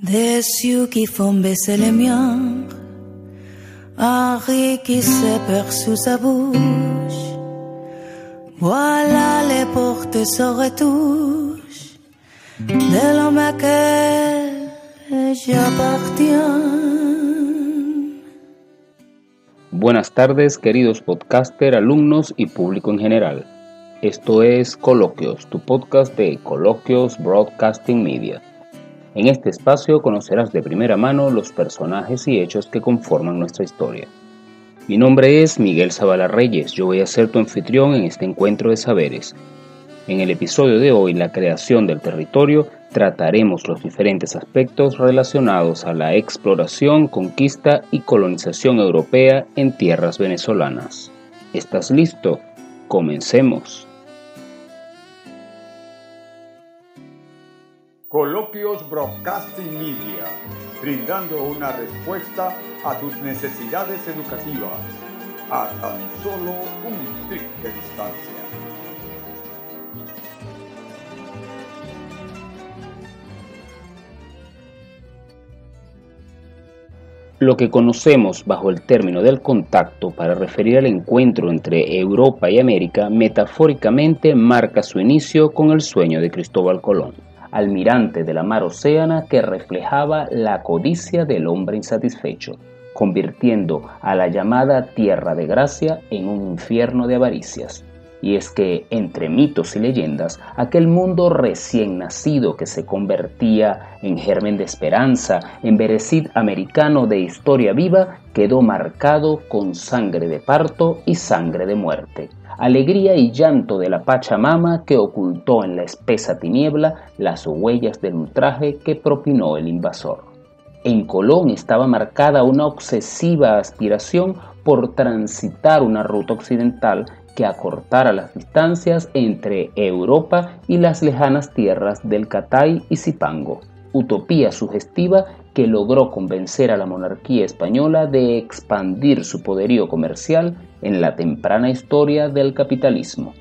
Des yeux qui font baisser les miens, un rire qui se perd sous sa bouche. Voilà les portes se retouchent de l'homme à quel j'appartiens. Buenas tardes, queridos podcaster, alumnos y público en general. Esto es Coloquios, tu podcast de Coloquios Broadcasting Media. En este espacio conocerás de primera mano los personajes y hechos que conforman nuestra historia. Mi nombre es Miguel Zavala Reyes, yo voy a ser tu anfitrión en este encuentro de saberes. En el episodio de hoy, la creación del territorio, trataremos los diferentes aspectos relacionados a la exploración, conquista y colonización europea en tierras venezolanas. ¿Estás listo? Comencemos. Coloquios Broadcasting Media, brindando una respuesta a tus necesidades educativas a tan solo un clic de distancia. Lo que conocemos bajo el término del contacto para referir al encuentro entre Europa y América, metafóricamente marca su inicio con el sueño de Cristóbal Colón, almirante de la mar Océana que reflejaba la codicia del hombre insatisfecho, convirtiendo a la llamada Tierra de Gracia en un infierno de avaricias. Y es que, entre mitos y leyendas, aquel mundo recién nacido que se convertía en germen de esperanza, en verecid americano de historia viva, quedó marcado con sangre de parto y sangre de muerte. Alegría y llanto de la Pachamama que ocultó en la espesa tiniebla las huellas del ultraje que propinó el invasor. En Colón estaba marcada una obsesiva aspiración por transitar una ruta occidental que acortara las distancias entre Europa y las lejanas tierras del Catay y Zipango, utopía sugestiva que logró convencer a la monarquía española de expandir su poderío comercial en la temprana historia del capitalismo.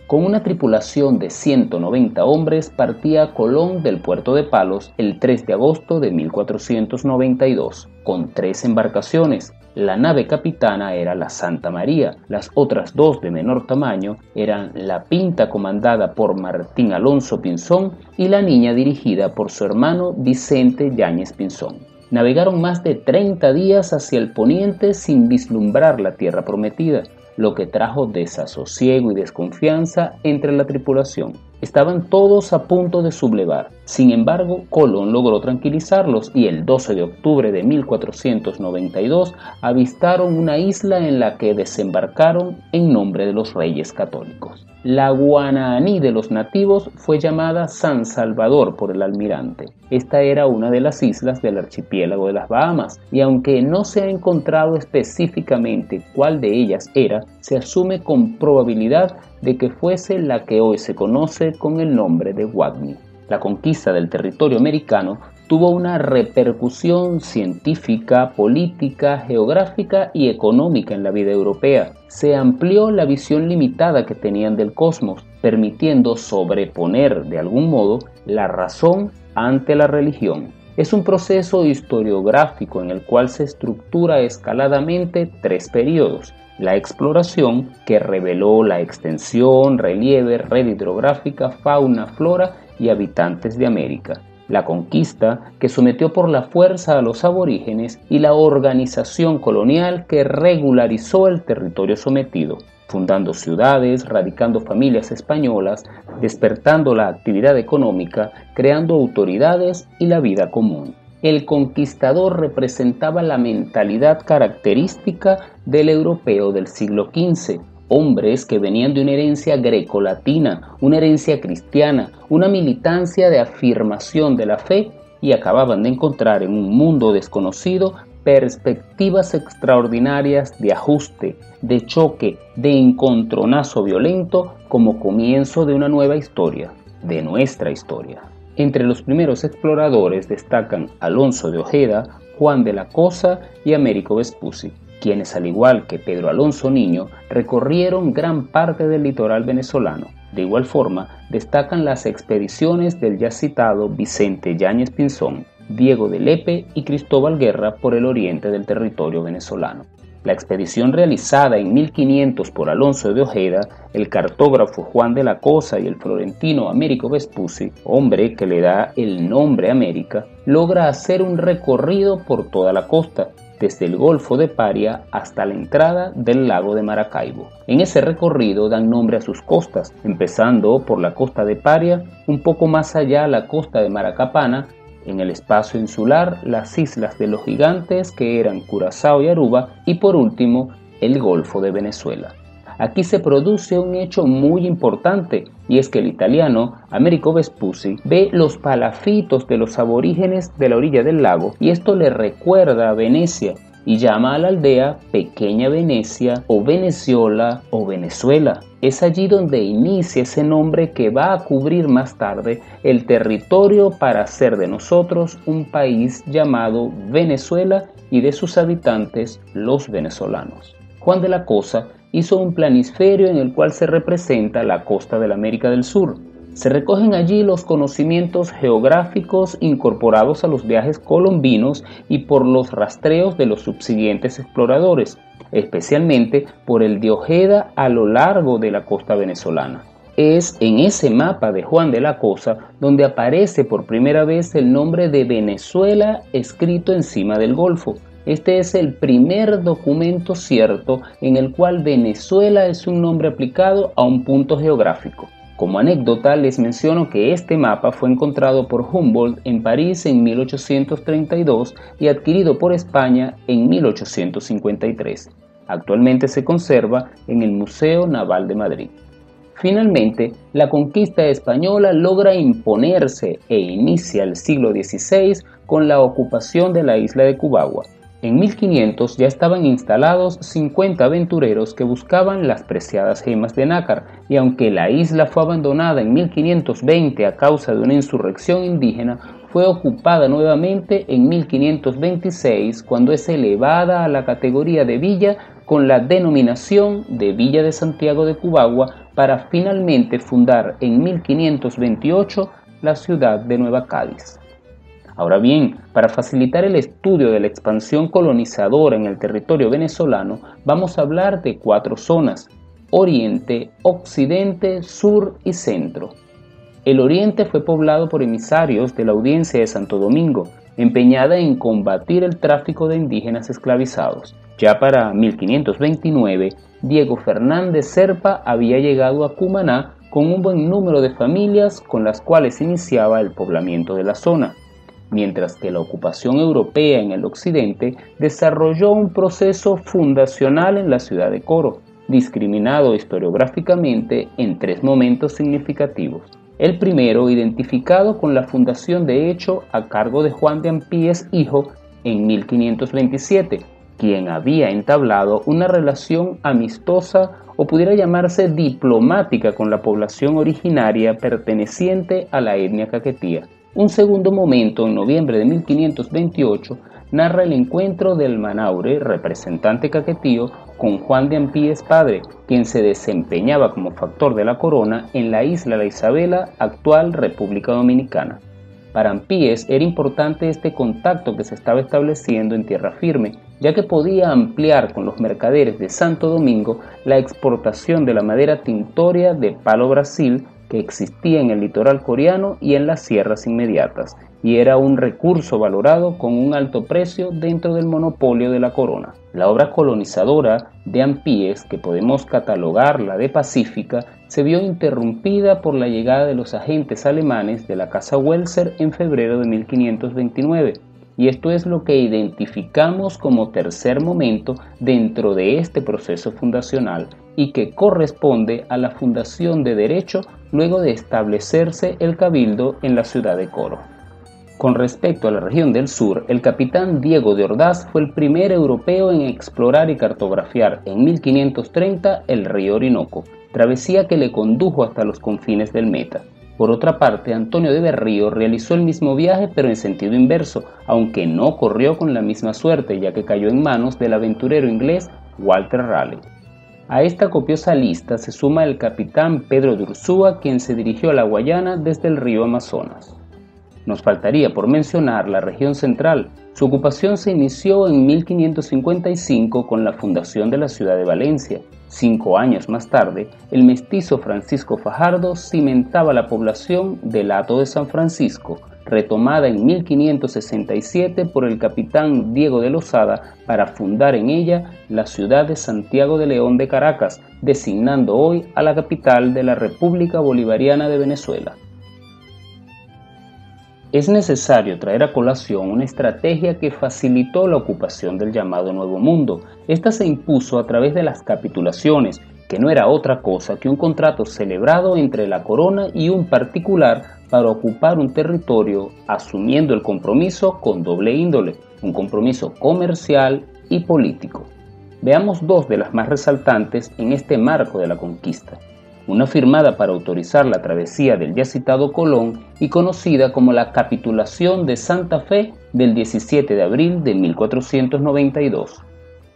Con una tripulación de 190 hombres partía Colón del puerto de Palos el 3 de agosto de 1492, con 3 embarcaciones. La nave capitana era la Santa María, las otras 2 de menor tamaño eran la Pinta comandada por Martín Alonso Pinzón y la Niña dirigida por su hermano Vicente Yáñez Pinzón. Navegaron más de 30 días hacia el poniente sin vislumbrar la tierra prometida, lo que trajo desasosiego y desconfianza entre la tripulación. Estaban todos a punto de sublevar. Sin embargo, Colón logró tranquilizarlos y el 12 de octubre de 1492 avistaron una isla en la que desembarcaron en nombre de los reyes católicos. La Guananí de los nativos fue llamada San Salvador por el almirante. Esta era una de las islas del archipiélago de las Bahamas y aunque no se ha encontrado específicamente cuál de ellas era, se asume con probabilidad de que fuese la que hoy se conoce con el nombre de Guadni. La conquista del territorio americano tuvo una repercusión científica, política, geográfica y económica en la vida europea. Se amplió la visión limitada que tenían del cosmos, permitiendo sobreponer de algún modo la razón ante la religión. Es un proceso historiográfico en el cual se estructura escaladamente 3 periodos. La exploración, que reveló la extensión, relieve, red hidrográfica, fauna, flora y habitantes de América. La conquista, que sometió por la fuerza a los aborígenes, y la organización colonial que regularizó el territorio sometido, fundando ciudades, radicando familias españolas, despertando la actividad económica, creando autoridades y la vida común. El conquistador representaba la mentalidad característica del europeo del siglo XV, hombres que venían de una herencia grecolatina, una herencia cristiana, una militancia de afirmación de la fe y acababan de encontrar en un mundo desconocido perspectivas extraordinarias de ajuste, de choque, de encontronazo violento como comienzo de una nueva historia, de nuestra historia. Entre los primeros exploradores destacan Alonso de Ojeda, Juan de la Cosa y Américo Vespucci, quienes al igual que Pedro Alonso Niño recorrieron gran parte del litoral venezolano. De igual forma, destacan las expediciones del ya citado Vicente Yáñez Pinzón. Diego de Lepe y Cristóbal Guerra por el oriente del territorio venezolano. La expedición realizada en 1500 por Alonso de Ojeda, el cartógrafo Juan de la Cosa y el florentino Américo Vespucci, hombre que le da el nombre América, logra hacer un recorrido por toda la costa, desde el Golfo de Paria hasta la entrada del lago de Maracaibo. En ese recorrido dan nombre a sus costas, empezando por la costa de Paria, un poco más allá la costa de Maracapana, en el espacio insular las islas de los gigantes que eran Curazao y Aruba y por último el Golfo de Venezuela. Aquí se produce un hecho muy importante y es que el italiano Américo Vespucci ve los palafitos de los aborígenes de la orilla del lago y esto le recuerda a Venecia y llama a la aldea Pequeña Venecia o Veneciola o Venezuela. Es allí donde inicia ese nombre que va a cubrir más tarde el territorio para hacer de nosotros un país llamado Venezuela y de sus habitantes los venezolanos. Juan de la Cosa hizo un planisferio en el cual se representa la costa de la América del Sur. Se recogen allí los conocimientos geográficos incorporados a los viajes colombinos y por los rastreos de los subsiguientes exploradores, especialmente por el de Ojeda a lo largo de la costa venezolana. Es en ese mapa de Juan de la Cosa donde aparece por primera vez el nombre de Venezuela escrito encima del Golfo. Este es el primer documento cierto en el cual Venezuela es un nombre aplicado a un punto geográfico. Como anécdota les menciono que este mapa fue encontrado por Humboldt en París en 1832 y adquirido por España en 1853. Actualmente se conserva en el Museo Naval de Madrid. Finalmente, la conquista española logra imponerse e inicia el siglo XVI con la ocupación de la isla de Cubagua. En 1500 ya estaban instalados 50 aventureros que buscaban las preciadas gemas de nácar, y aunque la isla fue abandonada en 1520 a causa de una insurrección indígena, fue ocupada nuevamente en 1526 cuando es elevada a la categoría de villa con la denominación de Villa de Santiago de Cubagua para finalmente fundar en 1528 la ciudad de Nueva Cádiz. Ahora bien, para facilitar el estudio de la expansión colonizadora en el territorio venezolano, vamos a hablar de 4 zonas: Oriente, Occidente, Sur y Centro. El Oriente fue poblado por emisarios de la Audiencia de Santo Domingo, empeñada en combatir el tráfico de indígenas esclavizados. Ya para 1529, Diego Fernández Serpa había llegado a Cumaná con un buen número de familias con las cuales iniciaba el poblamiento de la zona, mientras que la ocupación europea en el occidente desarrolló un proceso fundacional en la ciudad de Coro, discriminado historiográficamente en 3 momentos significativos. El primero, identificado con la fundación de hecho a cargo de Juan de Ampíes hijo en 1527, quien había entablado una relación amistosa o pudiera llamarse diplomática con la población originaria perteneciente a la etnia caquetía. Un segundo momento, en noviembre de 1528, narra el encuentro del Manaure, representante caquetío, con Juan de Ampíes padre, quien se desempeñaba como factor de la corona en la isla La Isabela, actual República Dominicana. Para Ampíes era importante este contacto que se estaba estableciendo en tierra firme, ya que podía ampliar con los mercaderes de Santo Domingo la exportación de la madera tintoria de Palo Brasil que existía en el litoral coreano y en las sierras inmediatas, y era un recurso valorado con un alto precio dentro del monopolio de la corona. La obra colonizadora de Ampíes, que podemos catalogarla de pacífica, se vio interrumpida por la llegada de los agentes alemanes de la Casa Welser en febrero de 1529, y esto es lo que identificamos como tercer momento dentro de este proceso fundacional y que corresponde a la fundación de derecho luego de establecerse el cabildo en la ciudad de Coro. Con respecto a la región del sur, el capitán Diego de Ordaz fue el primer europeo en explorar y cartografiar en 1530 el río Orinoco, travesía que le condujo hasta los confines del Meta. Por otra parte, Antonio de Berrío realizó el mismo viaje pero en sentido inverso, aunque no corrió con la misma suerte ya que cayó en manos del aventurero inglés Walter Raleigh. A esta copiosa lista se suma el capitán Pedro de Ursúa, quien se dirigió a la Guayana desde el río Amazonas. Nos faltaría por mencionar la región central. Su ocupación se inició en 1555 con la fundación de la ciudad de Valencia. 5 años más tarde, el mestizo Francisco Fajardo cimentaba la población del Hato de San Francisco, retomada en 1567 por el capitán Diego de Lozada para fundar en ella la ciudad de Santiago de León de Caracas, designando hoy a la capital de la República Bolivariana de Venezuela. Es necesario traer a colación una estrategia que facilitó la ocupación del llamado Nuevo Mundo. Esta se impuso a través de las capitulaciones, que no era otra cosa que un contrato celebrado entre la corona y un particular para ocupar un territorio, asumiendo el compromiso con doble índole, un compromiso comercial y político. Veamos dos de las más resaltantes en este marco de la conquista. Una firmada para autorizar la travesía del ya citado Colón y conocida como la Capitulación de Santa Fe del 17 de abril de 1492.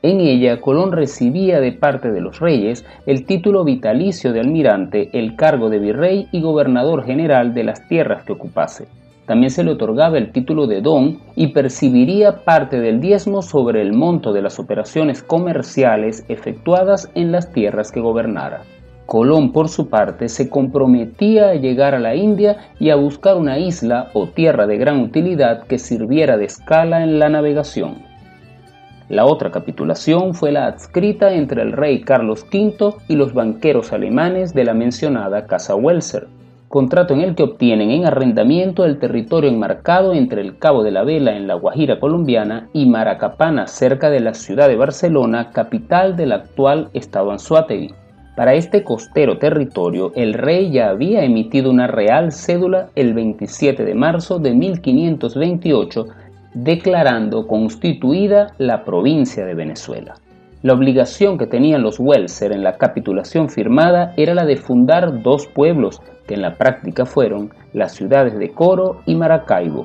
En ella, Colón recibía de parte de los reyes el título vitalicio de almirante, el cargo de virrey y gobernador general de las tierras que ocupase. También se le otorgaba el título de don y percibiría parte del diezmo sobre el monto de las operaciones comerciales efectuadas en las tierras que gobernara. Colón, por su parte, se comprometía a llegar a la India y a buscar una isla o tierra de gran utilidad que sirviera de escala en la navegación. La otra capitulación fue la adscrita entre el rey Carlos V y los banqueros alemanes de la mencionada Casa Welser, contrato en el que obtienen en arrendamiento el territorio enmarcado entre el Cabo de la Vela en la Guajira colombiana y Maracapana cerca de la ciudad de Barcelona, capital del actual estado Anzoátegui. Para este costero territorio, el rey ya había emitido una real cédula el 27 de marzo de 1528, declarando constituida la provincia de Venezuela. La obligación que tenían los Welser en la capitulación firmada era la de fundar dos pueblos, que en la práctica fueron las ciudades de Coro y Maracaibo.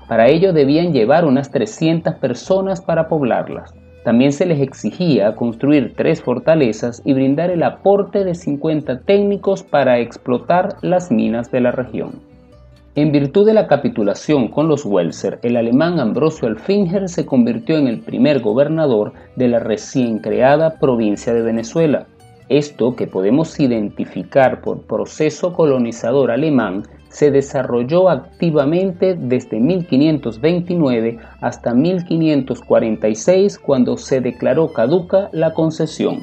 Para ello debían llevar unas 300 personas para poblarlas. También se les exigía construir 3 fortalezas y brindar el aporte de 50 técnicos para explotar las minas de la región. En virtud de la capitulación con los Welser, el alemán Ambrosio Alfinger se convirtió en el primer gobernador de la recién creada provincia de Venezuela. Esto, que podemos identificar por proceso colonizador alemán, se desarrolló activamente desde 1529 hasta 1546, cuando se declaró caduca la concesión.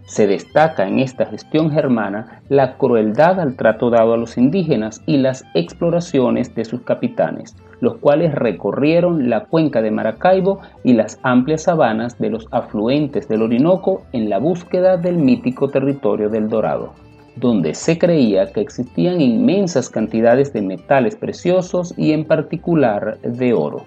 Se destaca en esta gestión germana la crueldad al trato dado a los indígenas y las exploraciones de sus capitanes, los cuales recorrieron la cuenca de Maracaibo y las amplias sabanas de los afluentes del Orinoco en la búsqueda del mítico territorio del Dorado, donde se creía que existían inmensas cantidades de metales preciosos y en particular de oro.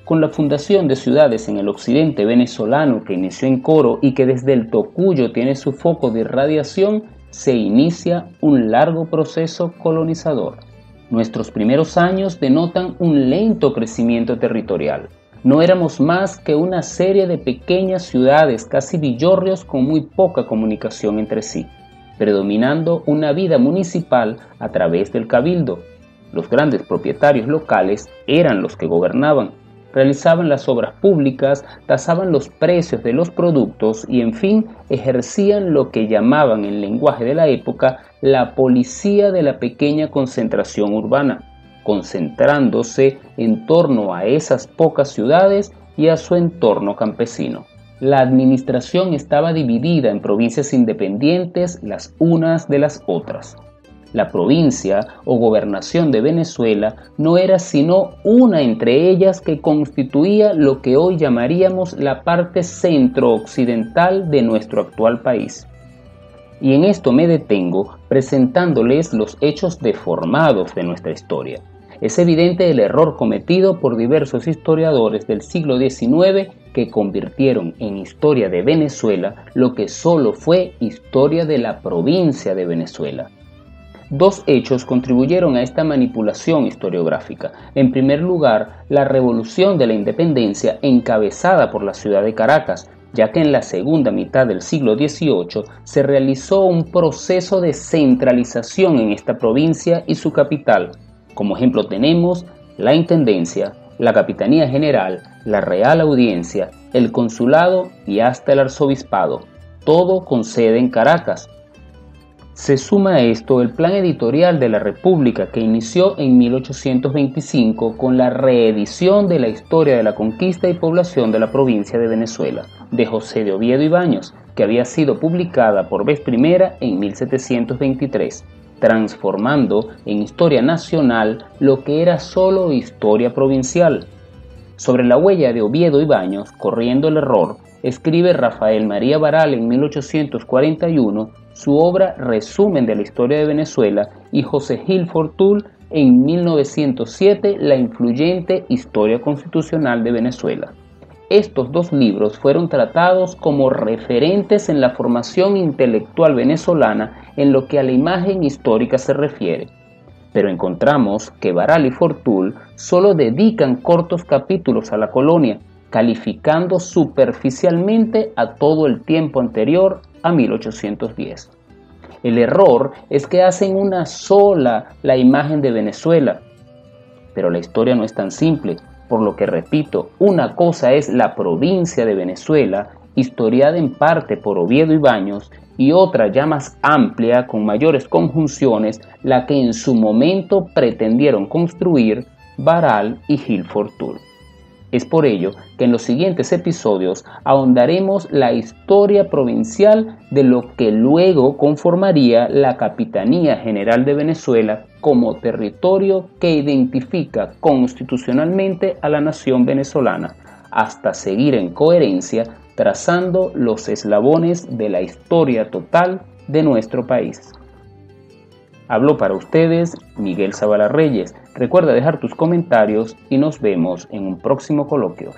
Con la fundación de ciudades en el occidente venezolano que inició en Coro y que desde el Tocuyo tiene su foco de irradiación, se inicia un largo proceso colonizador. Nuestros primeros años denotan un lento crecimiento territorial. No éramos más que una serie de pequeñas ciudades, casi villorrios con muy poca comunicación entre sí, predominando una vida municipal a través del cabildo. Los grandes propietarios locales eran los que gobernaban, realizaban las obras públicas, tasaban los precios de los productos y, en fin, ejercían lo que llamaban en lenguaje de la época la policía de la pequeña concentración urbana, concentrándose en torno a esas pocas ciudades y a su entorno campesino. La administración estaba dividida en provincias independientes las unas de las otras. La provincia o gobernación de Venezuela no era sino una entre ellas que constituía lo que hoy llamaríamos la parte centro-occidental de nuestro actual país. Y en esto me detengo presentándoles los hechos deformados de nuestra historia. Es evidente el error cometido por diversos historiadores del siglo XIX que convirtieron en historia de Venezuela lo que solo fue historia de la provincia de Venezuela. Dos hechos contribuyeron a esta manipulación historiográfica. En primer lugar, la Revolución de la Independencia encabezada por la ciudad de Caracas, ya que en la segunda mitad del siglo XVIII se realizó un proceso de centralización en esta provincia y su capital, Como ejemplo tenemos la Intendencia, la Capitanía General, la Real Audiencia, el Consulado y hasta el Arzobispado, todo con sede en Caracas. Se suma a esto el plan editorial de la República que inició en 1825 con la reedición de la historia de la conquista y población de la provincia de Venezuela, de José de Oviedo y Baños, que había sido publicada por vez primera en 1723, transformando en historia nacional lo que era solo historia provincial. Sobre la huella de Oviedo y Baños, corriendo el error, escribe Rafael María Baral en 1841 su obra Resumen de la historia de Venezuela y José Gil Fortul en 1907 la influyente Historia Constitucional de Venezuela. Estos dos libros fueron tratados como referentes en la formación intelectual venezolana en lo que a la imagen histórica se refiere. Pero encontramos que Baral y Fortul solo dedican cortos capítulos a la colonia, calificando superficialmente a todo el tiempo anterior a 1810. El error es que hacen una sola la imagen de Venezuela, pero la historia no es tan simple, por lo que repito, una cosa es la provincia de Venezuela, historiada en parte por Oviedo y Baños, y otra ya más amplia, con mayores conjunciones, la que en su momento pretendieron construir Baral y Gil Fortul. Es por ello que en los siguientes episodios ahondaremos la historia provincial de lo que luego conformaría la Capitanía General de Venezuela como territorio que identifica constitucionalmente a la nación venezolana, hasta seguir en coherencia trazando los eslabones de la historia total de nuestro país. Habló para ustedes Miguel Zavala Reyes. Recuerda dejar tus comentarios y nos vemos en un próximo coloquio.